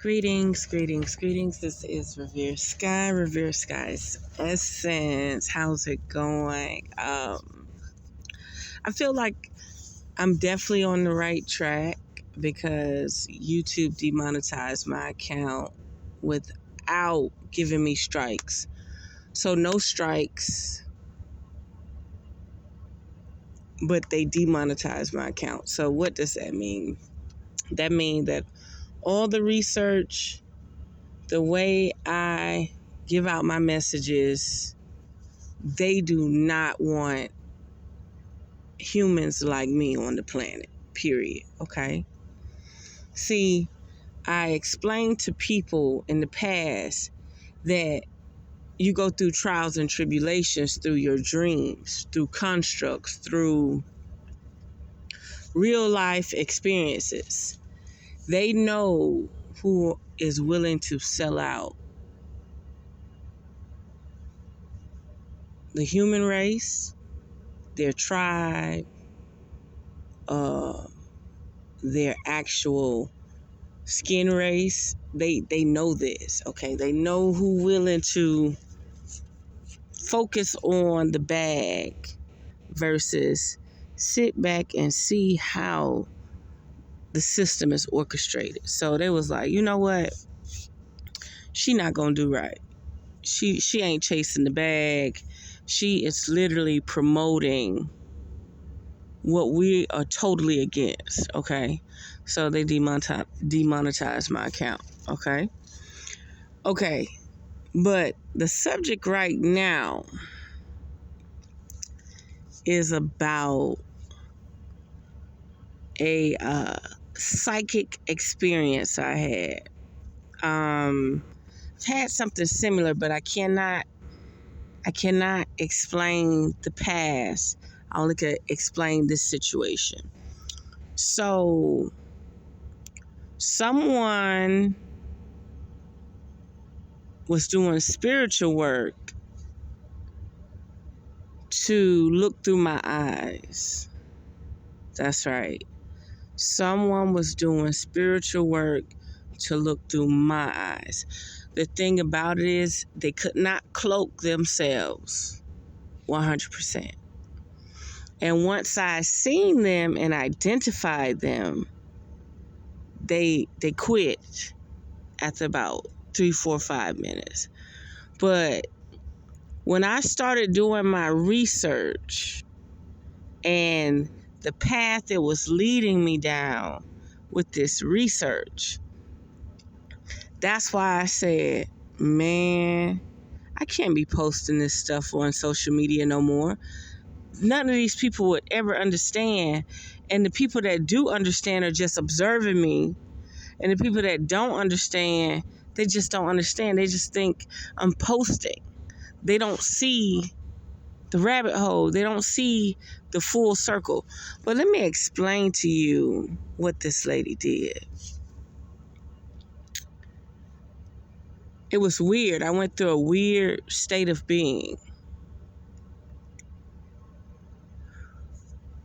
Greetings, greetings, greetings. This is Revere Sky's Essence. How's it going? I feel like I'm definitely on the right track because YouTube demonetized my account without giving me strikes. So no strikes, but they demonetized my account. So what does that mean? That means that all the research, the way I give out my messages, they do not want humans like me on the planet, period. Okay? See, I explained to people in the past that you go through trials and tribulations through your dreams, through constructs, through real life experiences. They know who is willing to sell out. The human race, their tribe, their actual skin race, they know this, okay? They know who willing to focus on the bag versus sit back and see how the system is orchestrated. So they was like, you know what? She not gonna do right. She ain't chasing the bag. She is literally promoting what we are totally against, okay? So they demonetized my account, okay? Okay, but the subject right now is about a psychic experience I had. I've had something similar, but I cannot explain the past. I only can explain this situation. So, someone was doing spiritual work to look through my eyes. That's right. Someone was doing spiritual work to look through my eyes. The thing about it is they could not cloak themselves 100%. And once I seen them and identified them, they quit after about 3, 4, 5 minutes. But when I started doing my research and the path it was leading me down with this research, that's why I said, man, I can't be posting this stuff on social media no more. None of these people would ever understand. And the people that do understand are just observing me. And the people that don't understand, they just don't understand. They just think I'm posting. They don't see the rabbit hole. They don't see the full circle. But let me explain to you what this lady did. It was weird. I went through a weird state of being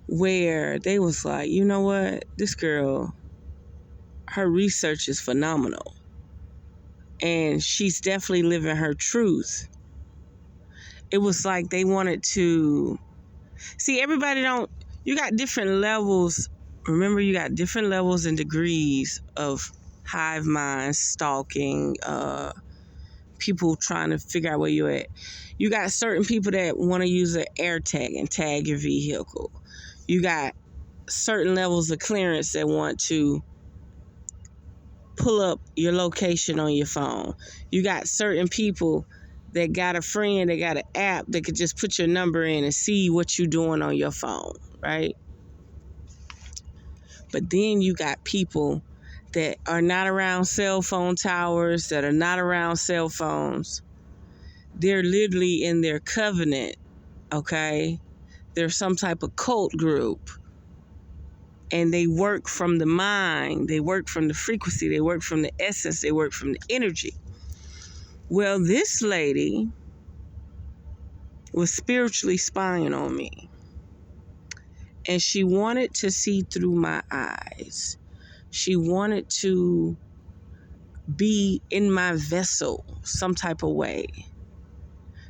where they was like, you know what? This girl, her research is phenomenal. And she's definitely living her truth. It was like they wanted to... See, everybody don't... You got different levels. Remember, you got different levels and degrees of hive mind, stalking, people trying to figure out where you're at. You got certain people that want to use an air tag and tag your vehicle. You got certain levels of clearance that want to pull up your location on your phone. You got certain people that got a friend, that got an app that could just put your number in and see what you're doing on your phone, right? But then you got people that are not around cell phone towers, that are not around cell phones. They're literally in their covenant, okay? They're some type of cult group. And they work from the mind. They work from the frequency. They work from the essence. They work from the energy. Well, this lady was spiritually spying on me. And she wanted to see through my eyes. She wanted to be in my vessel some type of way.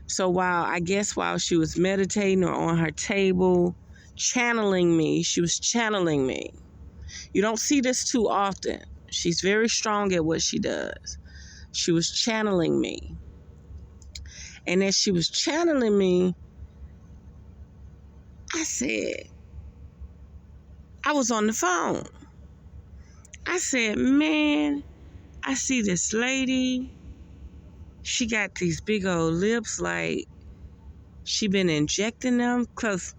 So while she was meditating or on her table, channeling me, she was channeling me. You don't see this too often. She's very strong at what she does. She was channeling me. And as she was channeling me, I was on the phone. I said, man, I see this lady. She got these big old lips like she been injecting them, because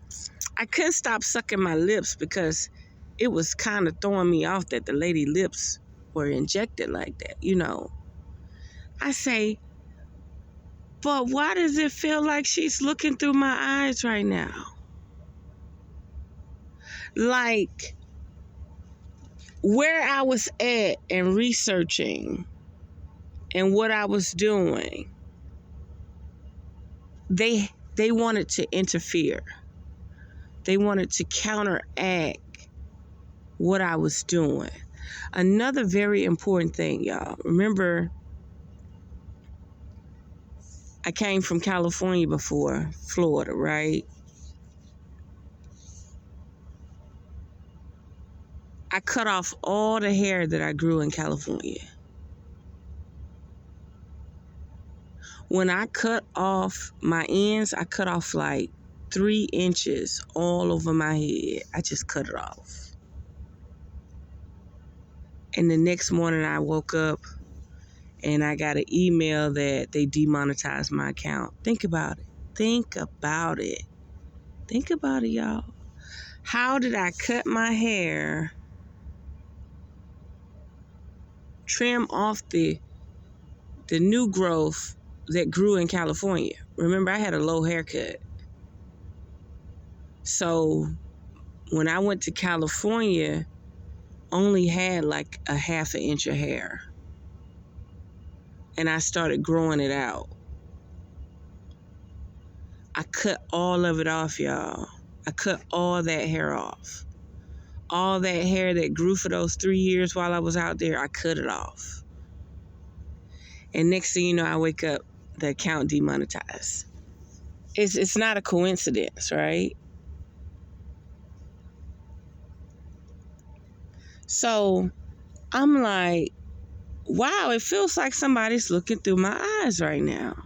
I couldn't stop sucking my lips because it was kind of throwing me off that the lady lips were injected like that, you know. I say, but why does it feel like she's looking through my eyes right now? Like where I was at and researching and what I was doing, they wanted to interfere. They wanted to counteract what I was doing. Another very important thing, y'all. Remember, I came from California before, Florida, right? I cut off all the hair that I grew in California. When I cut off my ends, I cut off like 3 inches all over my head. I just cut it off. And the next morning I woke up and I got an email that they demonetized my account. Think about it. Think about it. Think about it, y'all. How did I cut my hair, trim off the new growth that grew in California? Remember, I had a low haircut. So when I went to California, only had like a 1/2 inch of hair. And I started growing it out. I cut all of it off, y'all. I cut all that hair off. All that hair that grew for those 3 years while I was out there, I cut it off. And next thing you know, I wake up, the account demonetized. It's not a coincidence, right? So I'm like, wow, it feels like somebody's looking through my eyes right now.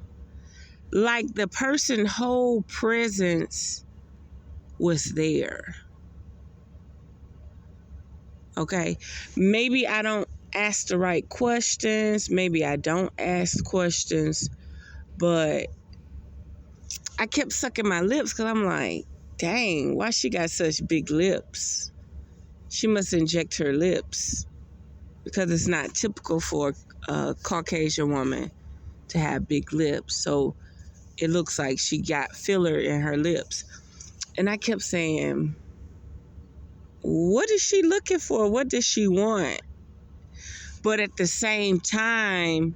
Like the person's whole presence was there. Okay, maybe I don't ask the right questions. Maybe I don't ask questions, but I kept sucking my lips because I'm like, dang, why she got such big lips? She must inject her lips because it's not typical for a Caucasian woman to have big lips. So it looks like she got filler in her lips. And I kept saying, what is she looking for? What does she want? But at the same time,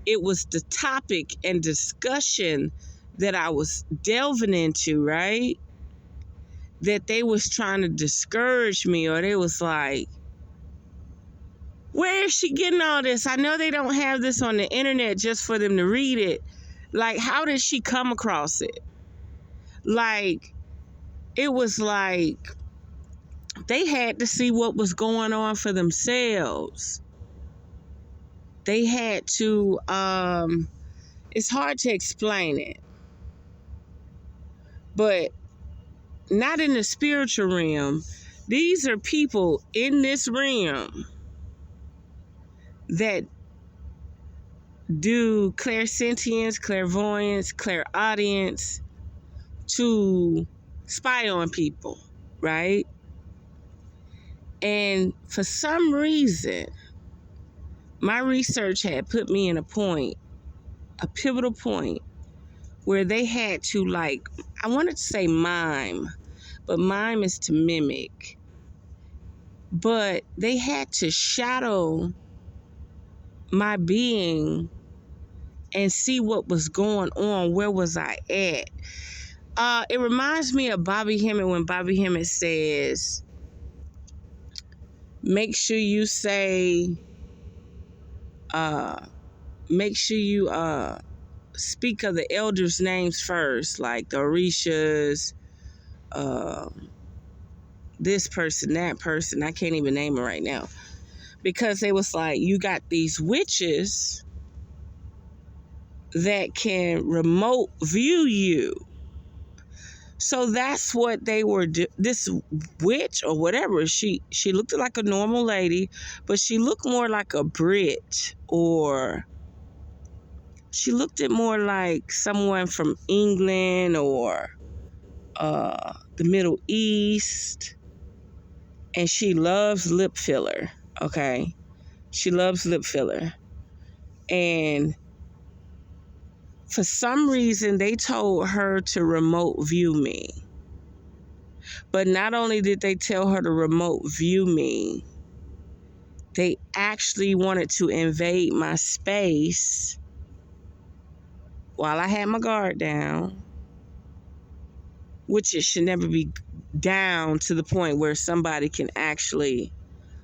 it was the topic and discussion that I was delving into, right? That they was trying to discourage me, or they was like, where is she getting all this? I know they don't have this on the internet just for them to read it. Like, how did she come across it? Like, it was like they had to see what was going on for themselves. They had to, it's hard to explain it, but not in the spiritual realm. These are people in this realm that do clairsentience, clairvoyance, clairaudience to spy on people, right? And for some reason, my research had put me in a pivotal point, where they had to, like, I wanted to say mime, but mime is to mimic. But they had to shadow my being and see what was going on. Where was I at? It reminds me of Bobby Hemmett when Bobby Hemmett says, make sure you say make sure you speak of the elders' names first, like the Orishas, this person, that person. I can't even name it right now. Because they was like, you got these witches that can remote view you. So that's what they were this witch or whatever, she looked like a normal lady, but she looked more like a Brit, or she looked at more like someone from England or the Middle East. And she loves lip filler, okay? She loves lip filler. And for some reason, they told her to remote view me. But not only did they tell her to remote view me, they actually wanted to invade my space while I had my guard down, which it should never be down to the point where somebody can actually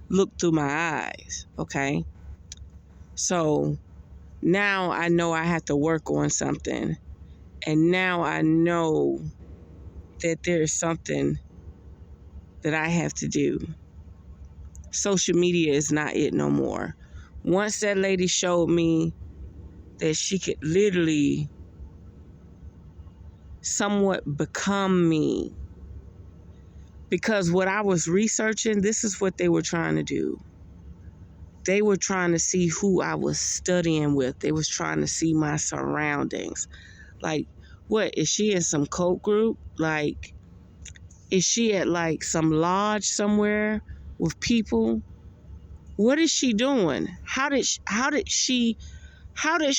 look through my eyes, okay? So now I know I have to work on something. And now I know that there's something that I have to do. Social media is not it no more. Once that lady showed me that she could literally somewhat become me, because what I was researching, this is what they were trying to do. They were trying to see who I was studying with. They was trying to see my surroundings. Like, what, is she in some cult group? Like, is she at like some lodge somewhere with people? What is she doing? How did she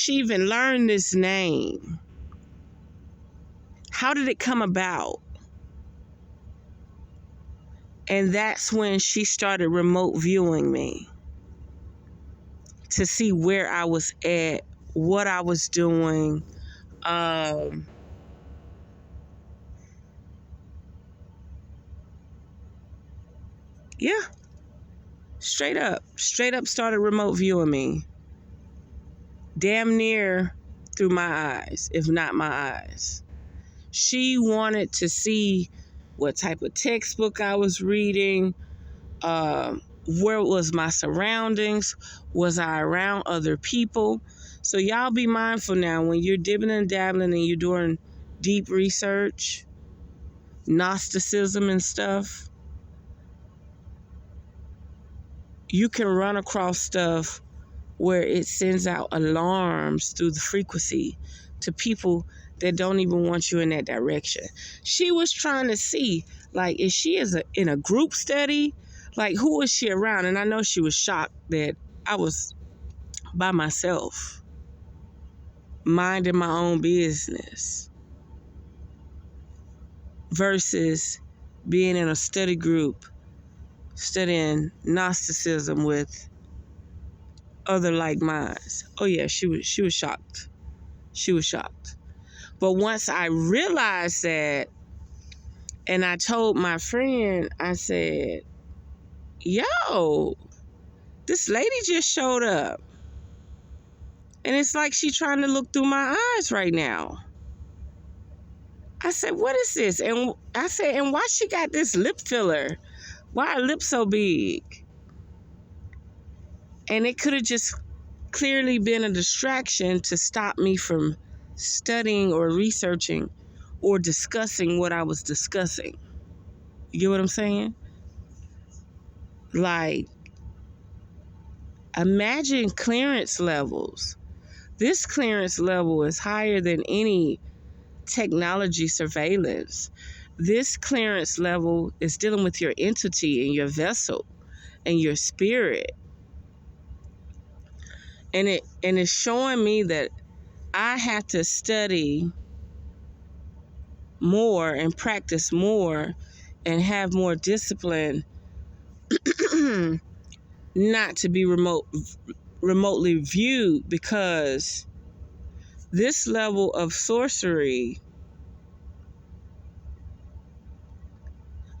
even learn this name? How did it come about? And that's when she started remote viewing me to see where I was at, what I was doing. Yeah, straight up started remote viewing me. Damn near through my eyes, if not my eyes. She wanted to see what type of textbook I was reading, where was my surroundings, was I around other people. So y'all be mindful now when you're dibbing and dabbling and you're doing deep research, Gnosticism and stuff. You can run across stuff where it sends out alarms through the frequency to people that don't even want you in that direction. She was trying to see, like, is she in a group study? Like, who is she around? And I know she was shocked that I was by myself, minding my own business, versus being in a study group, studying Gnosticism with other like minds. Oh yeah, she was shocked. She was shocked. But once I realized that, and I told my friend, I said, yo, this lady just showed up. And it's like she trying to look through my eyes right now. I said, what is this? And I said, and why she got this lip filler? Why her lips so big? And it could have just clearly been a distraction to stop me from studying or researching or discussing what I was discussing. You get what I'm saying? Like, imagine clearance levels. This clearance level is higher than any technology surveillance. This clearance level is dealing with your entity and your vessel and your spirit. And it's showing me that I have to study more and practice more and have more discipline not to be remotely viewed, because this level of sorcery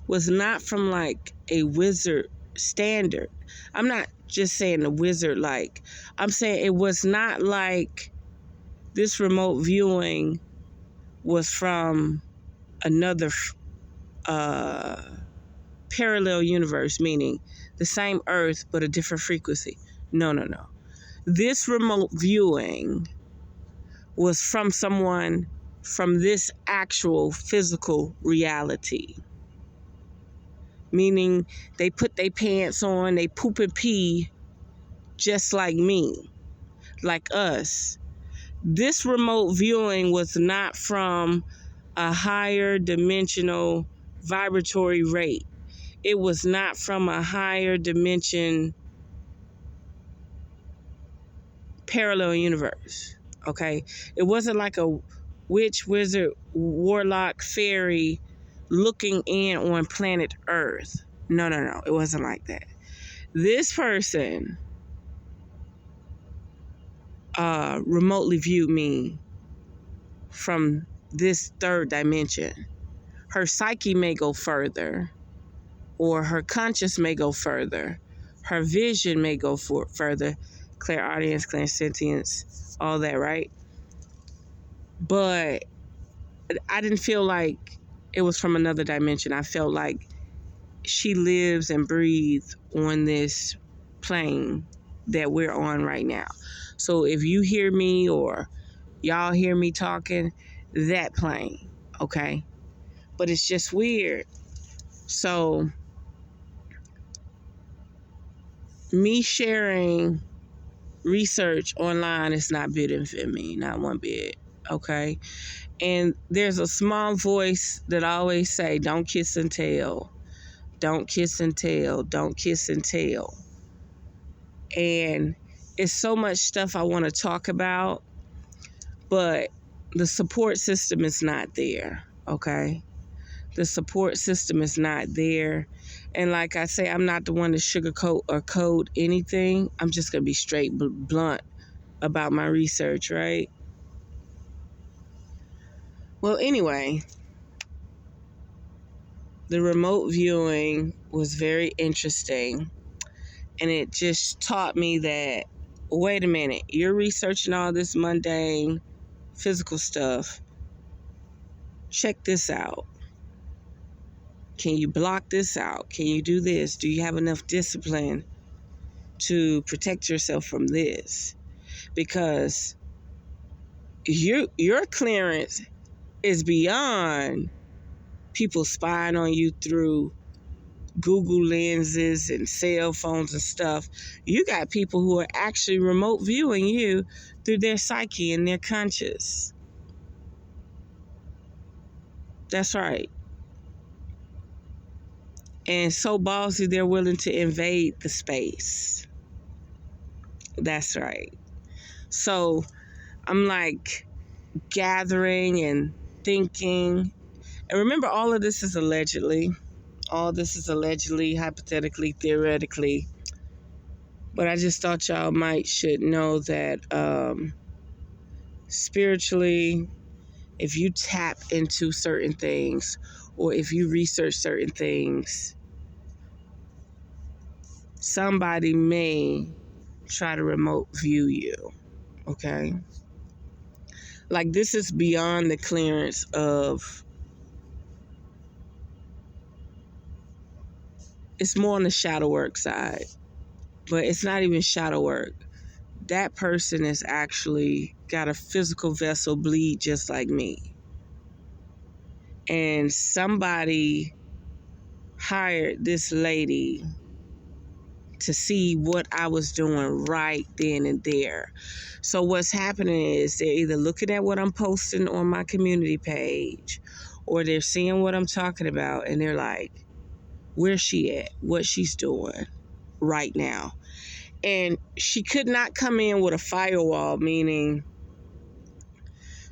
was not from like a wizard standard. I'm not just saying a wizard like, I'm saying it was not like this remote viewing was from another uh, parallel universe, meaning the same Earth but a different frequency. No, no, no. This remote viewing was from someone from this actual physical reality. Meaning they put their pants on, they poop and pee just like me, like us. This remote viewing was not from a higher dimensional vibratory rate. It was not from a higher dimension parallel universe. Okay? It wasn't like a witch, wizard, warlock, fairy looking in on planet Earth. No, no, no. It wasn't like that. This person remotely viewed me from this third dimension. Her psyche may go further, or her conscious may go further. Her vision may go further. Clairaudience, clairsentience, all that, right? But I didn't feel like it was from another dimension. I felt like she lives and breathes on this plane that we're on right now. So if you hear me or y'all hear me talking, that plane, okay? But it's just weird. So me sharing research online is not benefiting me, not one bit, okay? And there's a small voice that I always say, don't kiss and tell. Don't kiss and tell. Don't kiss and tell. And it's so much stuff I want to talk about, but the support system is not there, okay? The support system is not there. And like I say, I'm not the one to sugarcoat or code anything. I'm just going to be straight blunt about my research, right? Well, anyway, the remote viewing was very interesting. And it just taught me that, wait a minute, you're researching all this mundane physical stuff. Check this out. Can you block this out? Can you do this? Do you have enough discipline to protect yourself from this? Because your clearance is beyond people spying on you through Google lenses and cell phones and stuff. You got people who are actually remote viewing you through their psyche and their conscious. That's right. And so ballsy, they're willing to invade the space. That's right. So I'm like gathering and thinking. And remember, all of this is allegedly. All this is allegedly, hypothetically, theoretically. But I just thought y'all should know that spiritually, if you tap into certain things or if you research certain things, somebody may try to remote view you, okay? Like, this is beyond the clearance of, it's more on the shadow work side, but it's not even shadow work. That person is actually got a physical vessel bleed just like me. And somebody hired this lady to see what I was doing right then and there. So what's happening is they're either looking at what I'm posting on my community page or they're seeing what I'm talking about and they're like, where's she at? What she's doing right now? And she could not come in with a firewall, meaning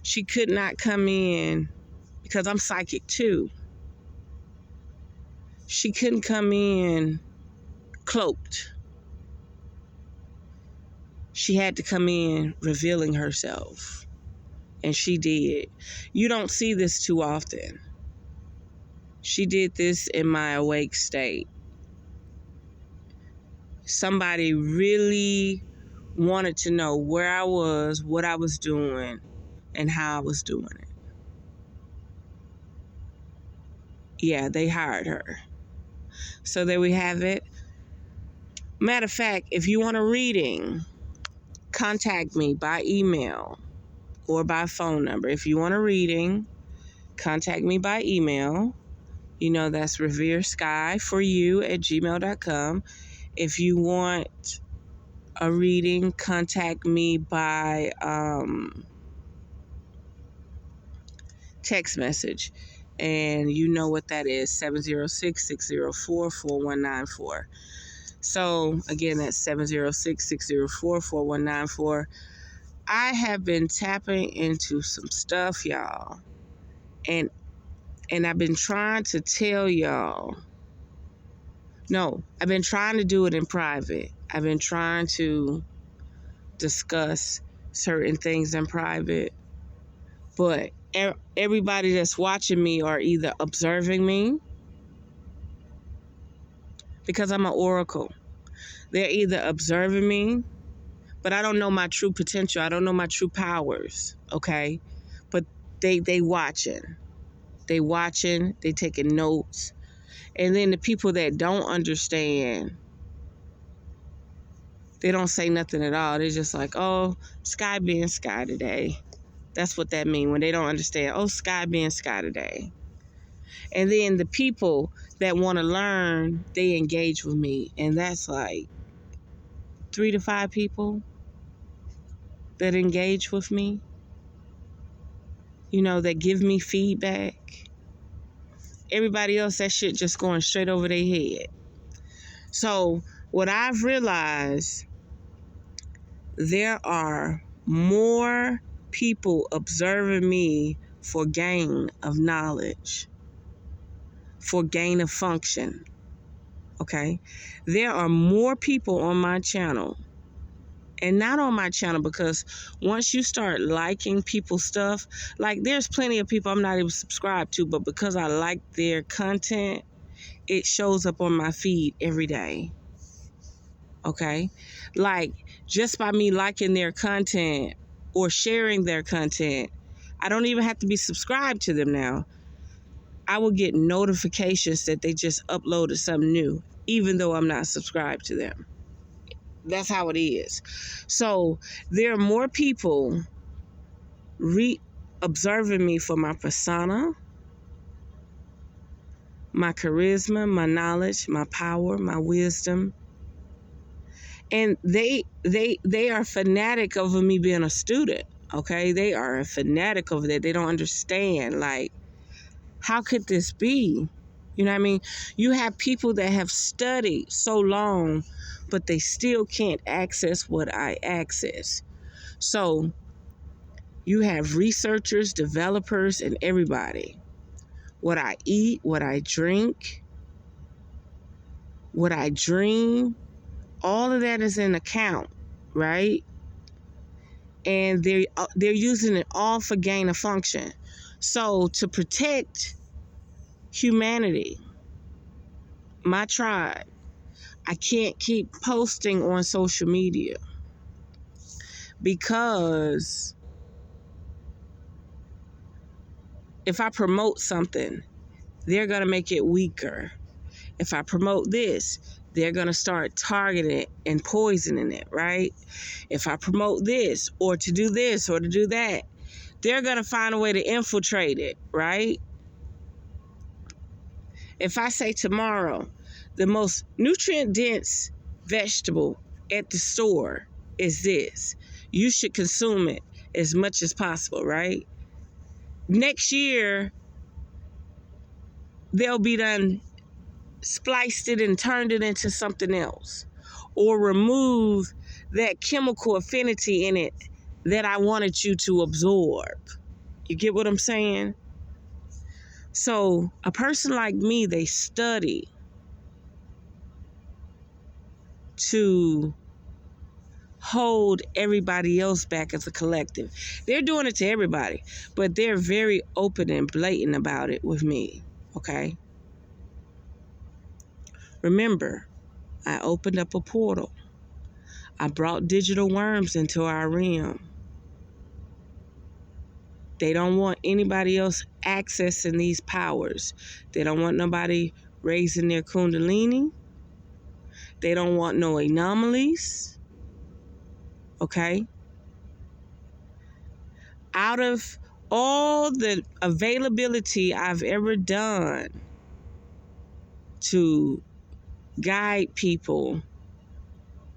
she could not come in because I'm psychic too. She couldn't come in cloaked. She had to come in revealing herself. And she did. You don't see this too often. She did this in my awake state. Somebody really, wanted to know where I was, what I was doing, and how I was doing it. Yeah, they hired her. So there we have it. Matter of fact, if you want a reading, contact me by email or by phone number. If you want a reading, contact me by email. You know, that's reveresky4you@gmail.com. If you want a reading, contact me by text message. And you know what that is, 706-604-4194. So, again, that's 706-604-4194. I have been tapping into some stuff, y'all. And I've been trying to tell y'all. No, I've been trying to do it in private. I've been trying to discuss certain things in private. But everybody that's watching me are either observing me, because I'm an oracle. They're either observing me, but I don't know my true potential. I don't know my true powers, okay? But they watching. They watching, they taking notes. And then the people that don't understand, they don't say nothing at all. They're just like, oh, Sky being Sky today. That's what that means when they don't understand. Oh, Sky being Sky today. And then the people that want to learn, they engage with me. And that's like 3 to 5 people that engage with me, you know, that give me feedback. Everybody else, that shit just going straight over their head. So what I've realized, there are more people observing me for gain of knowledge, for gain of function. Okay? There are more people on my channel, and not on my channel, because once you start liking people's stuff, like there's plenty of people I'm not even subscribed to, but because I like their content, it shows up on my feed every day. Okay? Like, just by me liking their content or sharing their content, I don't even have to be subscribed to them now. I will get notifications that they just uploaded something new, even though I'm not subscribed to them. That's how it is. So there are more people observing me for my persona, my charisma, my knowledge, my power, my wisdom. And they are fanatic over me being a student. Okay, they are a fanatic over that. They don't understand, like, how could this be? You know what I mean? You have people that have studied so long, but they still can't access what I access. So you have researchers, developers, and everybody. What I eat, what I drink, what I dream, all of that is in account, right? And they're using it all for gain of function. So to protect humanity, my tribe, I can't keep posting on social media, because if I promote something, they're going to make it weaker. If I promote this, they're going to start targeting it and poisoning it, right? If I promote this, or to do this, or to do that, they're going to find a way to infiltrate it, right? If I say tomorrow, the most nutrient-dense vegetable at the store is this, you should consume it as much as possible, right? Next year, they'll be done spliced it and turned it into something else, or remove that chemical affinity in it that I wanted you to absorb. You get what I'm saying? So a person like me, they study to hold everybody else back as a collective. They're doing it to everybody, but they're very open and blatant about it with me, okay? Remember, I opened up a portal. I brought digital worms into our realm. They don't want anybody else accessing these powers. They don't want nobody raising their kundalini. They don't want no anomalies. Okay? Out of all the availability I've ever done to guide people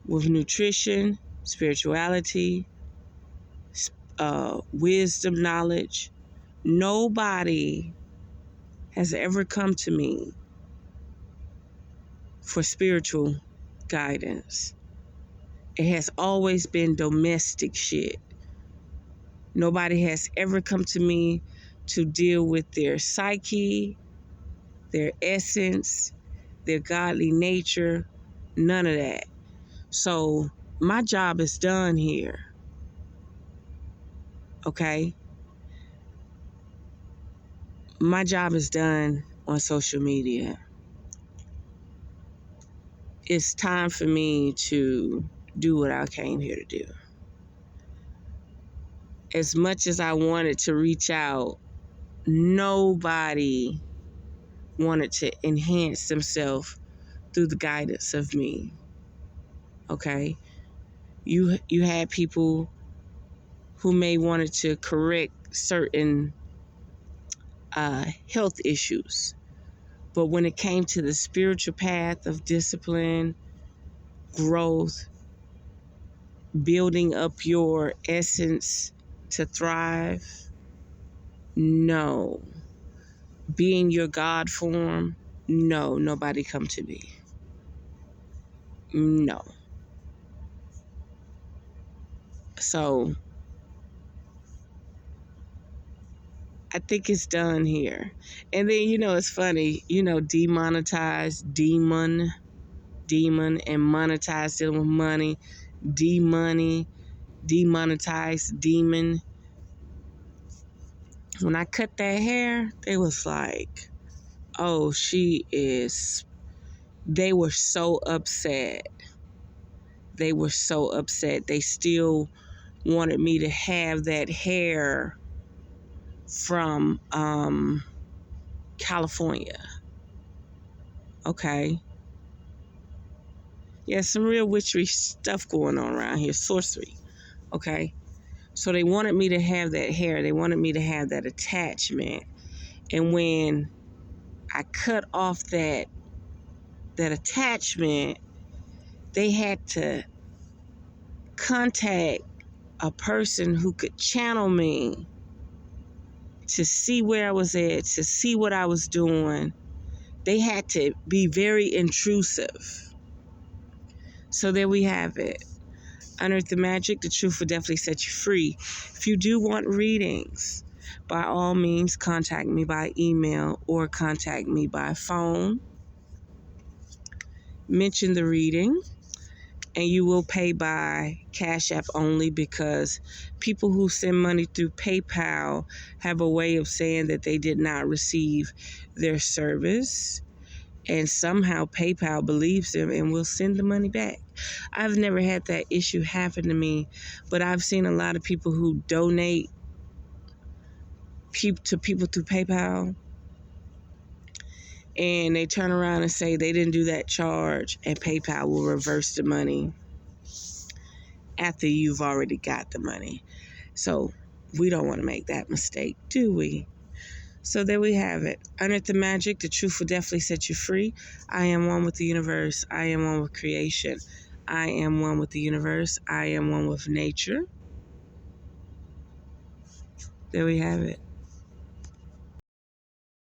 with nutrition, spirituality, wisdom, knowledge, nobody has ever come to me for spiritual guidance. It has always been domestic shit. Nobody has ever come to me to deal with their psyche, their essence, their godly nature, none of that. So my job is done here. Okay? My job is done on social media. It's time for me to do what I came here to do. As much as I wanted to reach out, nobody wanted to enhance themselves through the guidance of me. Okay? You had people who may wanted to correct certain health issues. But when it came to the spiritual path of discipline, growth, building up your essence to thrive, no. Being your God form, no, nobody come to me. No. So I think it's done here. And then, it's funny, demonetize, demon, and monetize, dealing with money, demonetize, demon. When I cut that hair, they was like, oh, they were so upset. They were so upset. They still wanted me to have that hair from California. Okay. Yeah, some real witchery stuff going on around here, sorcery. Okay. So they wanted me to have that hair. They wanted me to have that attachment. And when I cut off that attachment, they had to contact a person who could channel me to see where I was at, to see what I was doing. They had to be very intrusive. So there we have it. Unearth the magic. The truth will definitely set you free. If you do want readings, by all means, contact me by email or contact me by phone. Mention the reading, and you will pay by Cash App only, because people who send money through PayPal have a way of saying that they did not receive their service. And somehow PayPal believes them and will send the money back. I've never had that issue happen to me, but I've seen a lot of people who donate to people through PayPal, and they turn around and say they didn't do that charge, and PayPal will reverse the money after you've already got the money. So we don't want to make that mistake, do we? So there we have it. Unearth the magic. The truth will definitely set you free. I am one with the universe. I am one with creation. I am one with the universe. I am one with nature. There we have it.